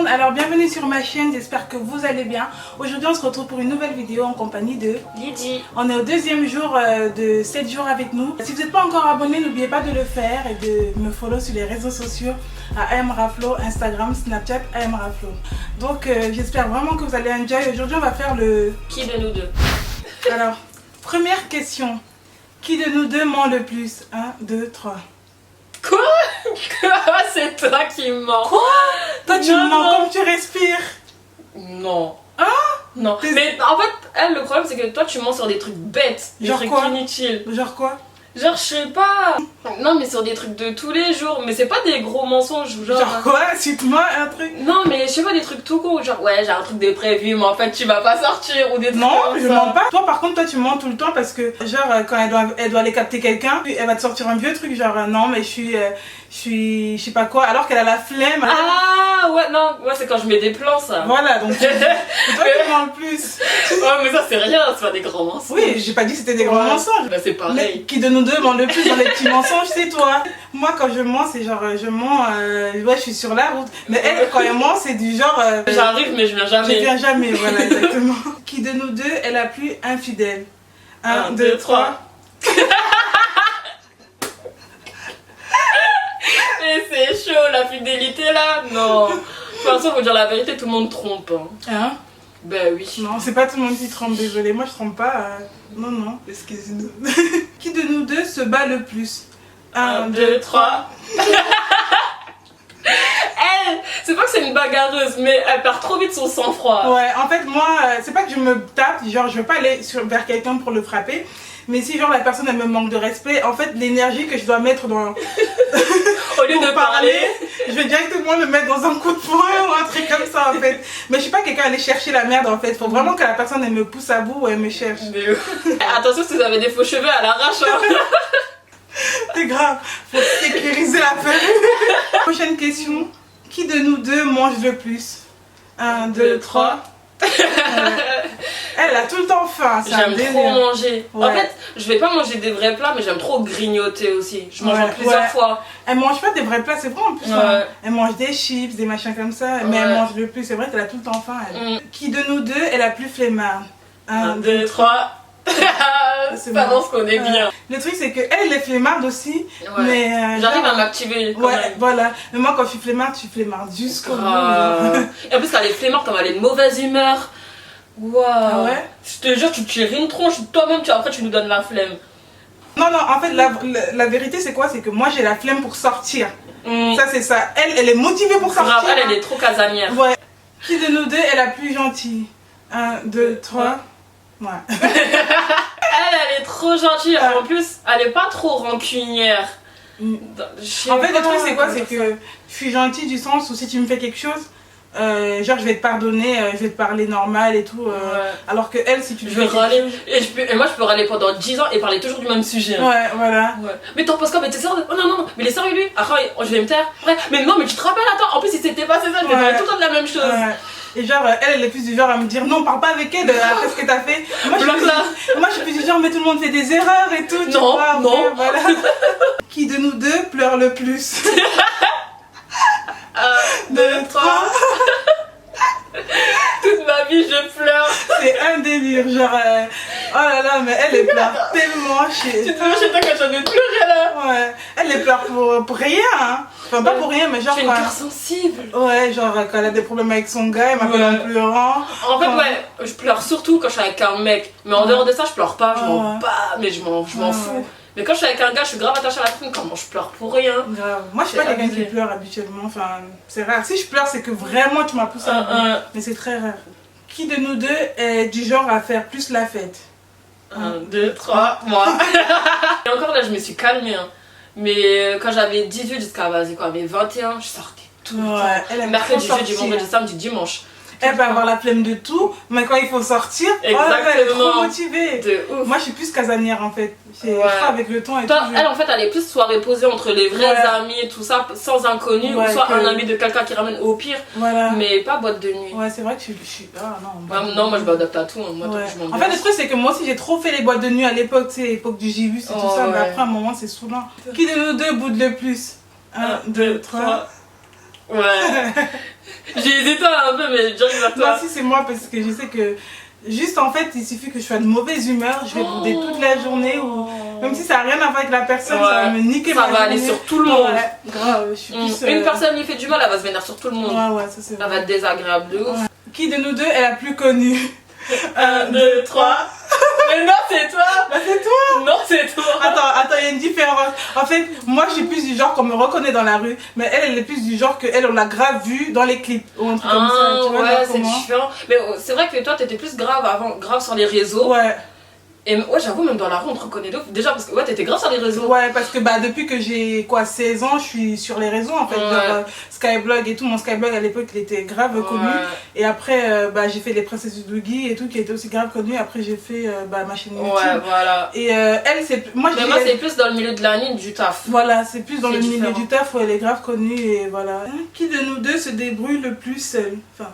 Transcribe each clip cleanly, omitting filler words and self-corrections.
monde, alors bienvenue sur ma chaîne, j'espère que vous allez bien. Aujourd'hui on se retrouve pour une nouvelle vidéo en compagnie de Lydie. On est au deuxième jour de 7 jours avec nous. Si vous n'êtes pas encore abonné, n'oubliez pas de le faire et de me follow sur les réseaux sociaux à amraflo, Instagram, Snapchat, amraflo. Donc j'espère vraiment que vous allez enjoy. Aujourd'hui on va faire le... Qui de nous deux? Alors, première question. Qui de nous deux ment le plus? 1, 2, 3. Quoi? C'est toi qui mens. Quoi? Toi tu Non, mens non. comme tu respires. Non. Hein? Non. Mais en fait, elle, le problème c'est que toi tu mens sur des trucs bêtes, des Genre trucs quoi? inutiles. Genre quoi? Genre je sais pas. Non mais sur des trucs de tous les jours. Mais c'est pas des gros mensonges. Genre quoi? Cite-moi un truc. Non mais je sais pas, des trucs tout court. Genre ouais j'ai un truc de prévu mais en fait tu vas pas sortir ou des trucs Non, comme je ça. mens pas. Toi par contre, toi tu mens tout le temps parce que genre quand elle doit aller capter quelqu'un, elle va te sortir un vieux truc genre non mais je sais pas quoi alors qu'elle a la flemme. Ah ouais non, ouais c'est quand je mets des plans ça. Voilà, donc c'est toi qui mens le plus. Ouais mais ça c'est rien, c'est pas des grands mensonges. Oui, j'ai pas dit que c'était des grands Ouais. mensonges. Bah c'est Mais pareil. qui de nous deux ment le plus dans les petits mensonges, c'est toi. Moi quand je mens, c'est genre je mens, ouais je suis sur la route. Mais elle quand elle ment, c'est du genre J'arrive mais je viens je jamais. viens jamais, voilà exactement. Qui de nous deux est la plus infidèle? 1, 2, 3. Mais c'est chaud la fidélité là. Non. De toute façon faut dire la vérité, tout le monde trompe. Hein. Hein? Ben oui. Non, c'est pas tout le monde qui trompe, désolé. Moi, je trompe pas. Non, non, excusez-nous. Qui de nous deux se bat le plus? 1, 2, 3. Elle, c'est pas que c'est une bagarreuse, mais elle perd trop vite son sang-froid. Ouais, en fait, moi, c'est pas que je me tape, genre, je veux pas aller vers quelqu'un pour le frapper. Mais si, genre, la personne, elle me manque de respect, en fait, l'énergie que je dois mettre dans... Au lieu de parler. je vais directement le mettre dans un coup de poing ou un truc comme ça, en fait. Mais je suis pas quelqu'un à aller chercher la merde, en fait. Faut vraiment que la personne, elle me pousse à bout ou elle me cherche. Mais attention si vous avez des faux cheveux à l'arrache. Hein. C'est grave, faut sécuriser l'affaire. Prochaine question. Qui de nous deux mange le plus? 1, 2, 3. Elle a tout le temps faim, c'est un J'aime délire. trop manger. Ouais. En fait, je vais pas manger des vrais plats, mais j'aime trop grignoter aussi. Je mange Ouais, en plusieurs ouais. fois. Elle mange pas des vrais plats, c'est vrai en plus. Ouais. Hein. Elle mange des chips, des machins comme ça, mais elle Ouais. mange le plus. C'est vrai qu'elle a tout le temps faim. Elle. Mm. Qui de nous deux est la plus flemmarde? 1, 2, 3. C'est Pas marrant. dans ce qu'on est bien. Le truc, c'est qu'elle est flemmarde aussi, Ouais. mais. J'arrive genre, à m'activer. quand Ouais, même. voilà. Mais moi, quand je suis flemmarde jusqu'au bout. Grave. Et en plus, quand elle est flemmarde, comme elle est de mauvaise humeur. Waouh. Ah ouais? Je te jure, tu tires une tronche, toi-même, après tu nous donnes la flemme. Non, non, en fait, la vérité, c'est quoi? C'est que moi, j'ai la flemme pour sortir. Mm. Ça, c'est ça. Elle est motivée pour sortir. Grave, elle est trop casanière. Ouais. Qui de nous deux est la plus gentille? 1, 2, 3. Ouais. Elle est trop gentille. Ah. En plus, elle est pas trop rancunière. Mm. Je sais En fait, le pas truc, c'est quoi? comment C'est dire ça. que je suis gentille du sens où si tu me fais quelque chose, genre, je vais te pardonner, je vais te parler normal et tout. Ouais. Alors que elle, si tu Je lui vais fais quelque râler. chose- Et moi, je peux râler pendant 10 ans et parler toujours du même sujet. Hein. Ouais, voilà. Ouais. Mais t'en penses quoi? Mais t'es sérieux? Oh non, non, mais il est sérieux lui? Après, je vais me taire. Après, mais non, mais tu te rappelles, attends, en plus, il s'était passé ça, je vais Ouais. parler tout le temps de la même chose. Ouais. Et genre, elle est plus du genre à me dire non, parle pas avec elle après ce que t'as fait. Moi, je suis Bloque-la. moi, je suis plus du genre, mais tout le monde fait des erreurs et tout. Tu Non, vois, après, non. Voilà. Qui de nous deux pleure le plus? 1, 2, 3. Toute ma vie, je pleure. C'est un délire, genre, oh là là, mais elle pleure tellement Tu chez. te vois chez toi quand j'en ai pleuré là. Ouais, elle les pleure pour rien, hein. Enfin, pas pour rien, mais genre. J'ai une quand- cœur sensible. Ouais, genre, quand elle a des problèmes avec son gars, elle m'appelle Ouais. en pleurant. En fait, Ouais. ouais, je pleure surtout quand je suis avec un mec. Mais en dehors de ça, je pleure pas, je m'en Ouais. bats, mais je m'en Ouais. fous. Mais quand je suis avec un gars, je suis grave attachée à la personne. Comment je pleure pour rien? Grave. Moi, je suis pas C'est quelqu'un qui abusé. pleure habituellement. Enfin, c'est rare. Si je pleure, c'est que vraiment tu m'as poussé à bout. Mais c'est très rare. Qui de nous deux est du genre à faire plus la fête? 1, 2, 3, moi. Et encore là, je me suis calmée. Hein. Mais quand j'avais 18 jusqu'à vas-y quoi, mes 21, je sortais tout le temps. Ouais, elle aime Mercredi, trop jeudi, sortir. vendredi, samedi, dimanche. Elle peut avoir la flemme de tout, mais quand il faut sortir, oh là là, elle est trop Exactement. motivée. De ouf. Moi, je suis plus casanière en fait. Je Ouais. crois avec le temps et Toi, tout. elle en fait, elle est plus soirée posée entre les vrais Ouais. amis et tout ça, sans inconnu, Ouais, ou soit que- un ami de quelqu'un qui ramène au pire, Voilà. mais pas boîte de nuit. Ouais, c'est vrai que je suis. Ah non. Ouais, non, moi je m'adapte à tout. Hein. Moi, Ouais. je m'en En fait, le truc, c'est que moi aussi, j'ai trop fait les boîtes de nuit à l'époque, tu sais, époque du J-Bus et tout Oh, ça, mais ouais. après, à un moment, c'est saoulant. Qui de nous deux boude le plus? 1, 2, 3. Ouais. J'ai hésité un peu, mais direct vers toi. Non, si c'est moi, parce que je sais que juste en fait, il suffit que je sois de mauvaise humeur, je vais bouder toute la journée, ou même si ça n'a rien à voir avec la personne, ça va me niquer ma journée. Ça va aller sur tout le monde. Ouais, grave, je suis plus, Une personne lui fait du mal, elle va se vénérer sur tout le monde. Ouais, ça c'est vrai. Ça va être désagréable de ouf. Ouais. Qui de nous deux est la plus connue? 1, 2, 3. Mais non, c'est toi. Bah c'est toi. Non, c'est toi. Attends, il y a une différence. En fait, moi je suis plus du genre qu'on me reconnaît dans la rue, mais elle est plus du genre qu'elle on l'a grave vue dans les clips ou un truc comme ça. Tu vois, ouais, c'est différent. Mais c'est vrai que toi t'étais plus grave avant, grave sur les réseaux. Ouais. Et ouais, j'avoue, même dans la rue, on te reconnaît d'ouf. Déjà, parce que ouais, t'étais grave sur les réseaux. Ouais, parce que bah, depuis que j'ai 16 ans, je suis sur les réseaux en fait. Ouais. Genre, Skyblog et tout. Mon Skyblog à l'époque, il était grave connu. Et après, bah, j'ai fait les Princesses Dougie et tout, qui était aussi grave connu. Après, j'ai fait bah, ma chaîne YouTube. Ouais, voilà. Et elle, c'est. Moi, c'est plus dans le milieu de la nuit, du taf. Voilà, c'est plus dans le milieu différent. du taf où elle est grave connue. Et voilà. Qui de nous deux se débrouille le plus seul? Enfin,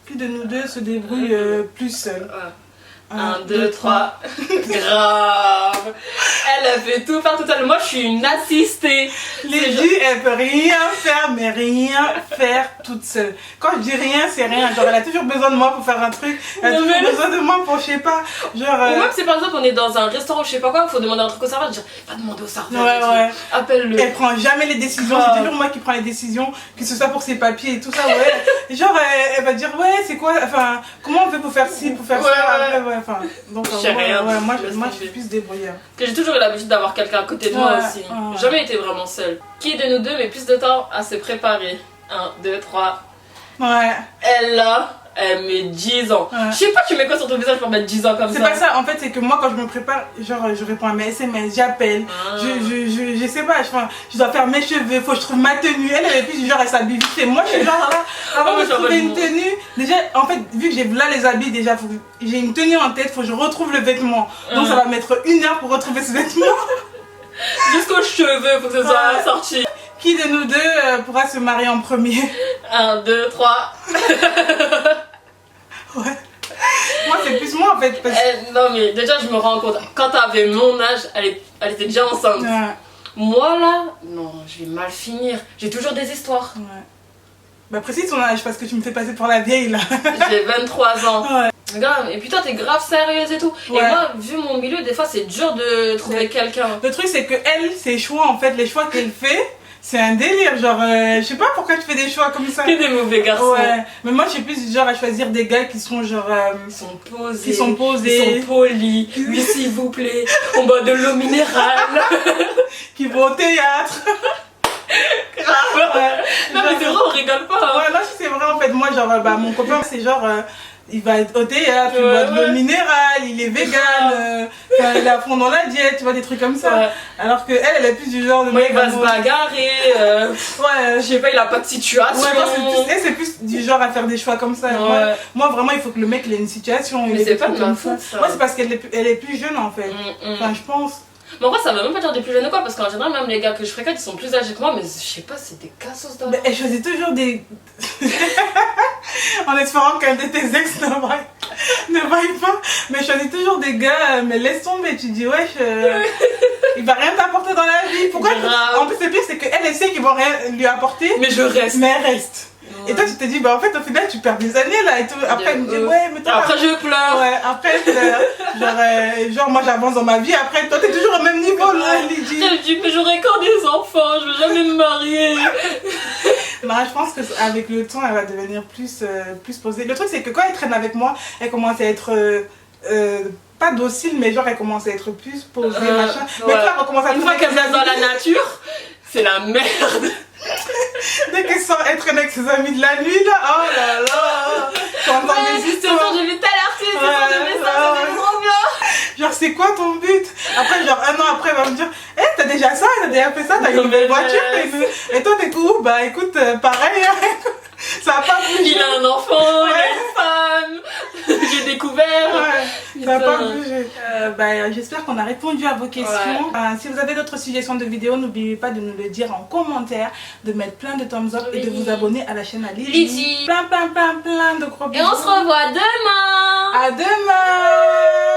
qui de nous deux se débrouille plus seul? Ouais. 1, 2, 3. Grave. Elle fait tout faire toute seule. Moi, je suis une assistée. Lady, elle peut rien faire, mais rien faire toute seule. Quand je dis rien, c'est rien. Genre, elle a toujours besoin de moi pour faire un truc. Elle a toujours besoin de moi pour, je sais pas, genre... Ou même si par exemple, on est dans un restaurant ou je sais pas quoi, il faut demander un truc au serveur, dire, va demander au serveur. Ouais. Appelle-le. Elle prend jamais les décisions. C'est toujours moi qui prends les décisions, que ce soit pour ses papiers et tout ça, ouais. Genre, elle va dire, ouais, c'est quoi, enfin, comment on fait pour faire ci, pour faire ça, après, ouais. Enfin, donc, moi, je suis plus débrouillard. Que j'ai toujours eu l'habitude d'avoir quelqu'un à côté de moi aussi. Jamais été vraiment seule. Qui de nous deux met plus de temps à se préparer? 1, 2, 3. Ouais. Elle là, elle met 10 ans. Ouais. Je sais pas, tu mets quoi sur ton visage pour mettre 10 ans comme ça? C'est pas ça, en fait, c'est que moi quand je me prépare, genre je réponds à mes SMS, j'appelle, je sais pas, je dois faire mes cheveux, faut que je trouve ma tenue. Elle est plus du genre, elle s'habille vite. Et moi je suis genre là, avant de trouver une tenue, déjà, en fait, vu que j'ai là les habits, déjà, j'ai une tenue en tête, faut que je retrouve le vêtement. Donc ça va mettre 1 heure pour retrouver ce vêtement. Jusqu'aux cheveux, faut que ça soit sorti. Qui de nous deux pourra se marier en premier? 1, 2, 3. Ouais. Moi c'est plus moi en fait. Parce... non mais déjà je me rends compte, quand t'avais mon âge, elle était déjà enceinte. Ouais. Moi là, non, je vais mal finir. J'ai toujours des histoires. Ouais. Bah précise ton âge parce que tu me fais passer pour la vieille là. J'ai 23 ans. Ouais. Grave. Et puis toi t'es grave sérieuse et tout. Ouais. Et moi, vu mon milieu, des fois c'est dur de trouver quelqu'un. Le truc c'est que elle, ses choix en fait, les choix qu'elle fait, c'est un délire, genre, je sais pas pourquoi tu fais des choix comme ça. Que des mauvais garçons. Ouais, mais moi je suis plus du genre à choisir des gars qui sont genre... Ils sont posés. Ils sont posés. Ils sont polis. Oui s'il vous plaît, on boit de l'eau minérale. Qui vont au théâtre. Grave. Ouais. Non mais c'est vrai, on rigole pas. Hein. Ouais, là c'est vrai en fait, moi genre, bah mon copain c'est genre... il va être au théâtre, il boit de l'eau minérale, il est vegan, il est à fond dans la diète, tu vois, des trucs comme ça. Ouais. Alors que elle est plus du genre de mec. Il va se bagarrer, je sais pas, il a pas de situation. Ouais, c'est plus du genre à faire des choix comme ça. Ouais. Moi vraiment, il faut que le mec il ait une situation. Mais c'est pas de ma faute ça. Moi, c'est parce qu'elle est plus jeune en fait. Enfin, je pense. Mais en vrai, ça veut même pas dire des plus jeunes ou quoi, parce qu'en général, même les gars que je fréquente, ils sont plus âgés que moi, mais je sais pas, c'est des cassos d'or. Elle choisit toujours des. En espérant qu'un de tes ex ne vaille pas, mais je choisis toujours des gars, mais laisse tomber, tu dis, wesh, il va rien t'apporter dans la vie. Pourquoi? En plus, le pire, c'est qu'elle sait qu'ils vont rien lui apporter, mais je reste. Mais elle reste. Ouais. Et toi tu te dis bah en fait au final tu perds des années là et tout. Après elle me dit ouais mais toi après je pleure. Ouais après genre moi j'avance dans ma vie, après toi t'es toujours au même niveau là Lydie. Je dis mais j'aurai quand des enfants, je veux jamais me marier. Non je pense qu'avec le temps elle va devenir plus posée. Le truc c'est que quand elle traîne avec moi elle commence à être pas docile mais genre elle commence à être plus posée machin. Mais toi elle recommence à une fois qu'elle vient dans la nature c'est la merde. Dès qu'elle sort être avec ses amis de la nuit là, oh là là, t'entends des histoires. J'ai vu tel artiste, c'était trop bien. Genre c'est quoi ton but? Après genre 1 an après elle va me dire, t'as déjà ça, t'as déjà fait ça, t'as une nouvelle voiture, et toi t'es où? Bah écoute, pareil, ça a pas bougé. Il a un enfant, il a une femme, j'ai découvert. Ça n'a pas bougé. J'espère qu'on a répondu à vos questions. Si vous avez d'autres suggestions de vidéos, n'oubliez pas de nous le dire en commentaire, de mettre plein de thumbs up et de vous abonner à la chaîne à Lydie. Plein de gros bisous. Et on se revoit demain. À demain.